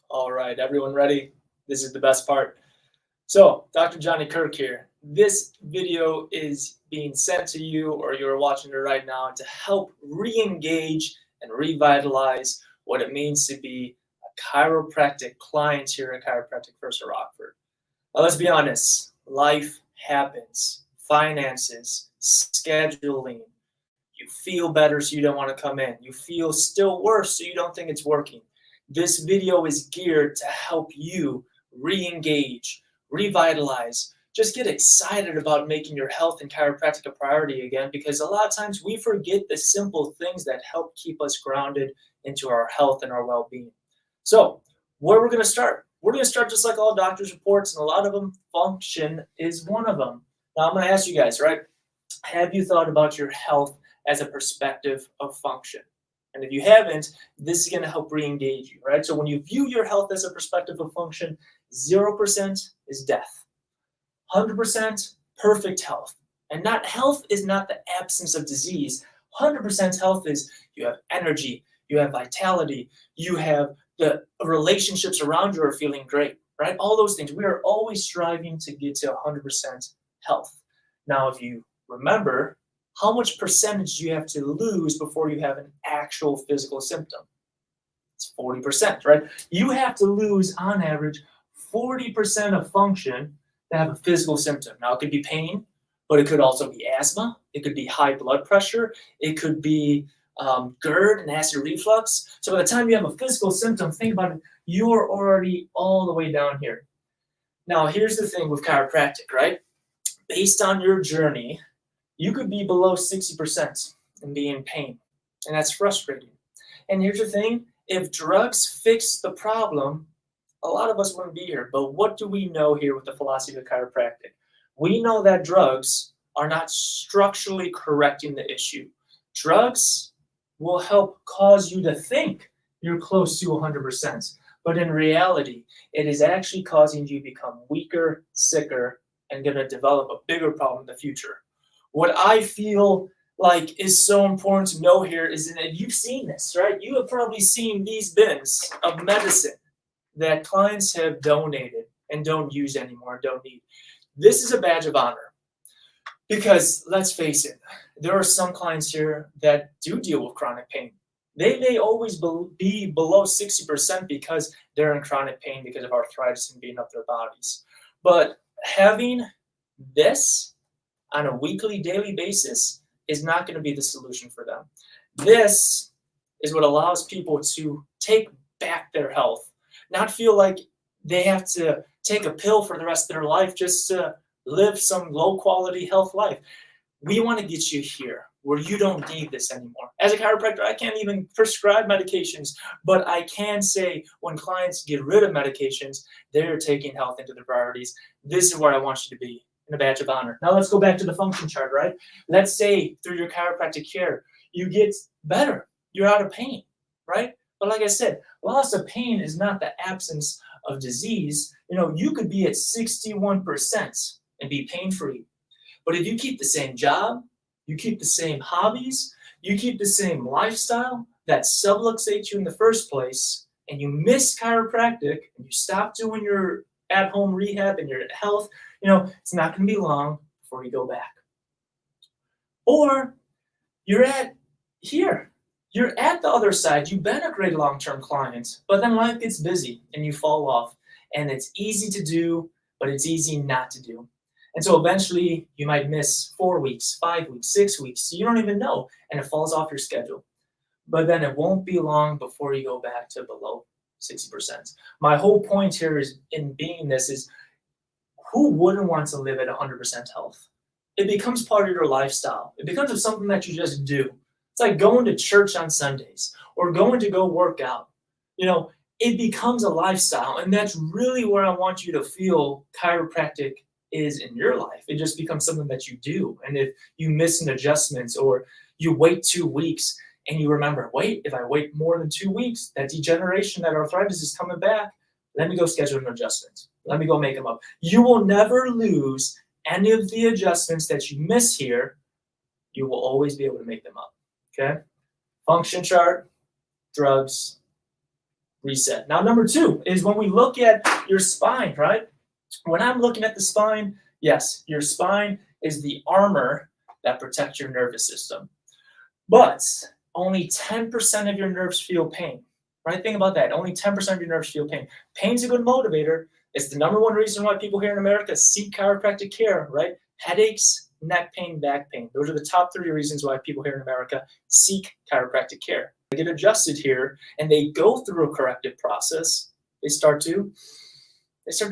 All right, everyone ready? This is the best part. So, Dr. Johnny Kirk here. This video is being sent to you, or you're watching it right now, to help re-engage and revitalize what it means to be a chiropractic client here at Chiropractic First of Rockford. Now, let's be honest. Life happens. Finances, scheduling. You feel better, so you don't want to come in. You feel still worse, so you don't think it's working. This video is geared to help you re-engage, revitalize, just get excited about making your health and chiropractic a priority again, because a lot of times we forget the simple things that help keep us grounded into our health and our well-being. So, where we're going to start? We're going to start just like all doctors' reports, and a lot of them, function is one of them. Now, I'm going to ask you guys, right? Have you thought about your health as a perspective of function? And if you haven't, this is going to help re-engage you, right? So when you view your health as a perspective of function, 0% is death. 100% perfect health. And not health is not the absence of disease. 100% health is you have energy, you have vitality, you have the relationships around you are feeling great, right? All those things. We are always striving to get to 100% health. Now, if you remember, how much percentage do you have to lose before you have an actual physical symptom? It's 40%, right? You have to lose, on average, 40% of function to have a physical symptom. Now, it could be pain, but it could also be asthma. It could be high blood pressure. It could be GERD and acid reflux. So by the time you have a physical symptom, think about it, you're already all the way down here. Now, here's the thing with chiropractic, right? Based on your journey, you could be below 60% and be in pain, and that's frustrating. And here's the thing, if drugs fix the problem, a lot of us wouldn't be here. But what do we know here with the philosophy of chiropractic? We know that drugs are not structurally correcting the issue. Drugs will help cause you to think you're close to 100%, but in reality, it is actually causing you to become weaker, sicker, and going to develop a bigger problem in the future. What I feel like is so important to know here is that you've seen this, right? You have probably seen these bins of medicine that clients have donated and don't use anymore, don't need. This is a badge of honor because let's face it, there are some clients here that do deal with chronic pain. They may always be below 60% because they're in chronic pain because of arthritis and beating up their bodies. But having this on a weekly, daily basis is not going to be the solution for them. This is what allows people to take back their health, not feel like they have to take a pill for the rest of their life just to live some low-quality health life. We want to get you here where you don't need this anymore. As a chiropractor, I can't even prescribe medications, but I can say when clients get rid of medications, they're taking health into their priorities. This is where I want you to be. In a badge of honor. Now let's go back to the function chart, right? Let's say through your chiropractic care, you get better. You're out of pain, right? But like I said, loss of pain is not the absence of disease. You could be at 61% and be pain-free. But if you keep the same job, you keep the same hobbies, you keep the same lifestyle that subluxates you in the first place, and you miss chiropractic, and you stop doing your at-home rehab and your health, it's not going to be long before you go back. Or you're at here. You're at the other side. You've been a great long-term client, but then life gets busy and you fall off. And it's easy to do, but it's easy not to do. And so eventually you might miss 4 weeks, 5 weeks, 6 weeks. So you don't even know, and it falls off your schedule. But then it won't be long before you go back to below 60%. My whole point here is in being this is, who wouldn't want to live at 100% health? It becomes part of your lifestyle. It becomes something that you just do. It's like going to church on Sundays or going to go work out. It becomes a lifestyle, and that's really where I want you to feel chiropractic is in your life. It just becomes something that you do. And if you miss an adjustment or you wait 2 weeks and you remember, wait, if I wait more than 2 weeks, that degeneration, that arthritis is coming back, let me go schedule an adjustment. Let me go make them up. You will never lose any of the adjustments that you miss here. You will always be able to make them up, okay? Function chart, drugs, reset. Now, number two is when we look at your spine, right? When I'm looking at the spine, yes, your spine is the armor that protects your nervous system. But only 10% of your nerves feel pain, right? Think about that. Only 10% of your nerves feel pain. Pain's a good motivator. It's the number one reason why people here in America seek chiropractic care, right? Headaches, neck pain, back pain. Those are the top 3 reasons why people here in America seek chiropractic care. They get adjusted here and they go through a corrective process. They start to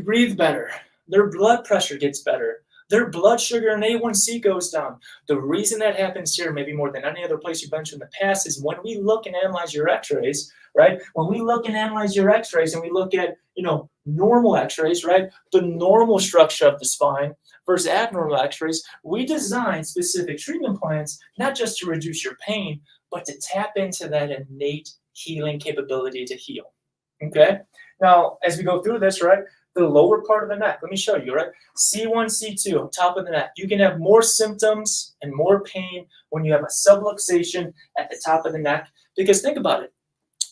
breathe better. Their blood pressure gets better. Their blood sugar and A1C goes down. The reason that happens here, maybe more than any other place you've been to in the past, is when we look and analyze your x-rays, right? When we look and analyze your x-rays and we look at, normal x-rays, right? The normal structure of the spine versus abnormal x-rays, we design specific treatment plans, not just to reduce your pain, but to tap into that innate healing capability to heal, okay? Now, as we go through this, right? The lower part of the neck. Let me show you, right? C1, C2, top of the neck. You can have more symptoms and more pain when you have a subluxation at the top of the neck. Because think about it.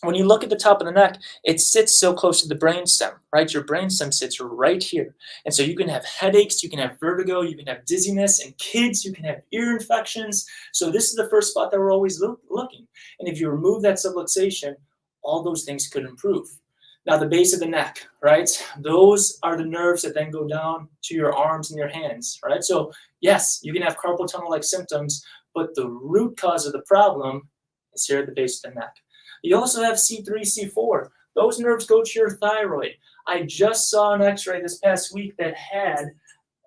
When you look at the top of the neck, it sits so close to the brainstem, right? Your brainstem sits right here. And so you can have headaches, you can have vertigo, you can have dizziness. In kids, you can have ear infections. So this is the first spot that we're always looking. And if you remove that subluxation, all those things could improve. Now, the base of the neck, right? Those are the nerves that then go down to your arms and your hands, right? So, yes, you can have carpal tunnel-like symptoms, but the root cause of the problem is here at the base of the neck. You also have C3, C4. Those nerves go to your thyroid. I just saw an x-ray this past week that had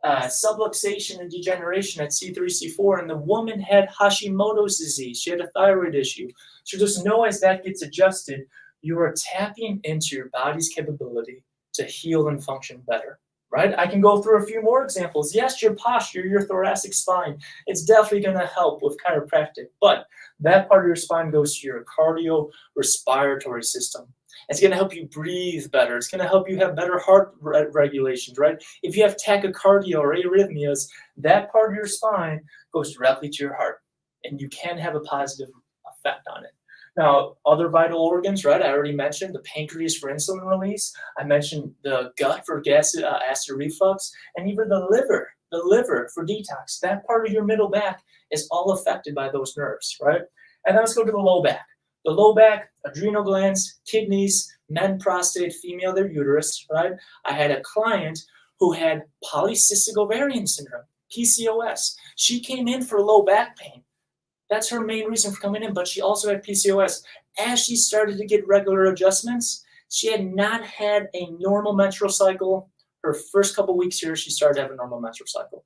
subluxation and degeneration at C3, C4, and the woman had Hashimoto's disease. She had a thyroid issue. So just know as that gets adjusted, you are tapping into your body's capability to heal and function better, right? I can go through a few more examples. Yes, your posture, your thoracic spine, it's definitely going to help with chiropractic, but that part of your spine goes to your cardio-respiratory system. It's going to help you breathe better. It's going to help you have better heart regulations, right? If you have tachycardia or arrhythmias, that part of your spine goes directly to your heart, and you can have a positive effect on it. Now, other vital organs, right? I already mentioned the pancreas for insulin release. I mentioned the gut for acid reflux, and even the liver for detox. That part of your middle back is all affected by those nerves, right? And then let's go to the low back. The low back, adrenal glands, kidneys, men, prostate, female, their uterus, right? I had a client who had polycystic ovarian syndrome, PCOS. She came in for low back pain. That's her main reason for coming in, but she also had PCOS. As she started to get regular adjustments, she had not had a normal menstrual cycle. Her first couple weeks here, she started to have a normal menstrual cycle.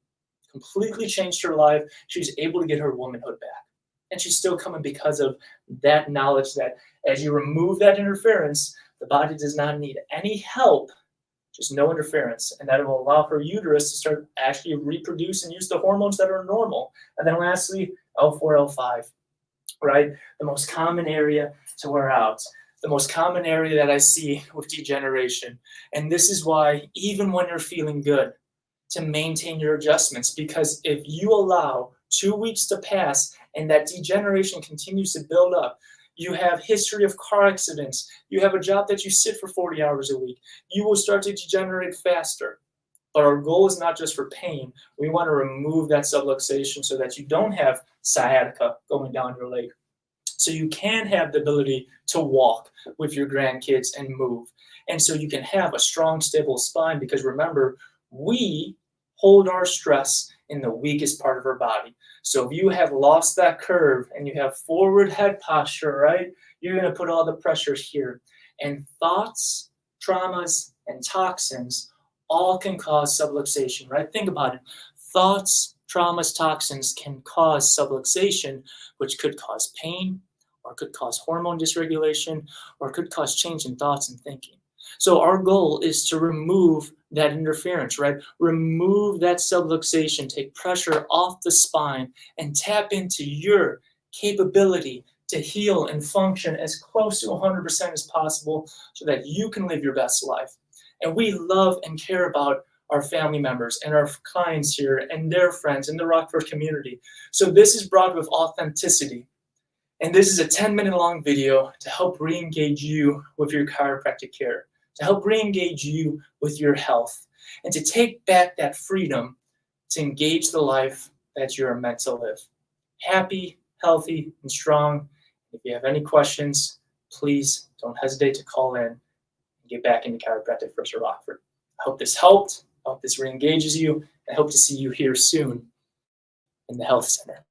Completely changed her life. She was able to get her womanhood back. And she's still coming because of that knowledge that as you remove that interference, the body does not need any help, just no interference. And that will allow her uterus to start actually reproduce and use the hormones that are normal. And then lastly, L4, L5, right? The most common area to wear out, the most common area that I see with degeneration. And this is why, even when you're feeling good, to maintain your adjustments, because if you allow 2 weeks to pass and that degeneration continues to build up, you have history of car accidents, you have a job that you sit for 40 hours a week, you will start to degenerate faster. But our goal is not just for pain. We want to remove that subluxation so that you don't have sciatica going down your leg. So you can have the ability to walk with your grandkids and move. And so you can have a strong, stable spine, because remember, we hold our stress in the weakest part of our body. So if you have lost that curve and you have forward head posture, right, you're going to put all the pressure here. And thoughts, traumas, and toxins all can cause subluxation, right? Think about it. Thoughts, traumas, toxins can cause subluxation, which could cause pain, or could cause hormone dysregulation, or could cause change in thoughts and thinking. So our goal is to remove that interference, right? Remove that subluxation, take pressure off the spine, and tap into your capability to heal and function as close to 100% as possible so that you can live your best life. And we love and care about our family members and our clients here and their friends in the Rockford community. So this is brought with authenticity. And this is a 10-minute long video to help re-engage you with your chiropractic care, to help re-engage you with your health, and to take back that freedom to engage the life that you're meant to live. Happy, healthy, and strong. If you have any questions, please don't hesitate to call in and get back into chiropractic for Sir Rockford. I hope this helped. I hope this re-engages you. I hope to see you here soon in the health center.